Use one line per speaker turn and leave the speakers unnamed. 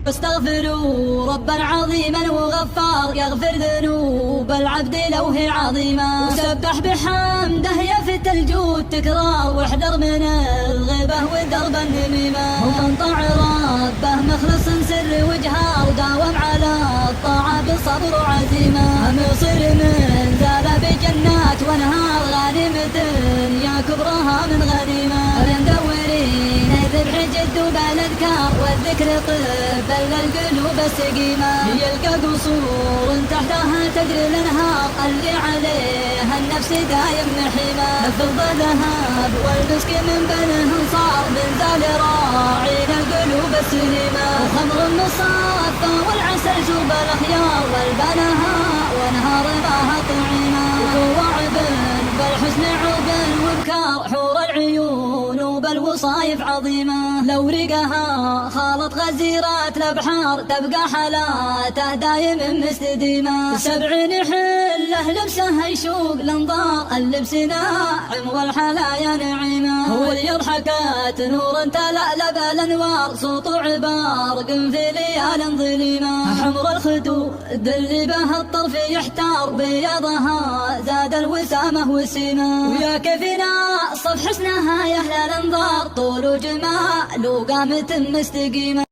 استغفروا ربا عظيما وغفار يغفر ذنوب العبد لو هي عظيمة. وسبح بحمده يفت الجود تكرار واحذر من الغيبة ودرب النميمة. ومن طاع ربه مخلص سر وجهار داوم على الطاعة بصبر وعزيمة. مصير من زال بجنات وانهار غانمة يا كبرها من غنيمة. مدورين الذبح جد بالاذكار والذكر طب للقلوب السقيمة. يلقى قصور تحتها تجري الانهار اللي عليها النفس دايم نحيمة. فضة ذهب والمسك من بينه صار من زال راعين القلوب السليمة. وخمر مصفى والعسل شرب الاخيار والبنها وانهار ماها طعيمة. وكواعب بالحسن عوب وبكار حور العيون وبالوصايف عظيمة. لو رقها خالط غزيرات الابحار تبقى حالاته دايم مستديمة. 70 حله لبسها يشوق الانظار اللبس ناعم والحلايا نعيمة. هو اللي يضحكت نور تلألب الانوار صوت عبار قم في ليال ظليمة. حمر الخدود اللي بها الطرف يحتار بياضها زاد الوسامة وسيمة. ويا كيفنا صف حسنها يا اهل الانظار طول وجمال وقامة مستقيمة.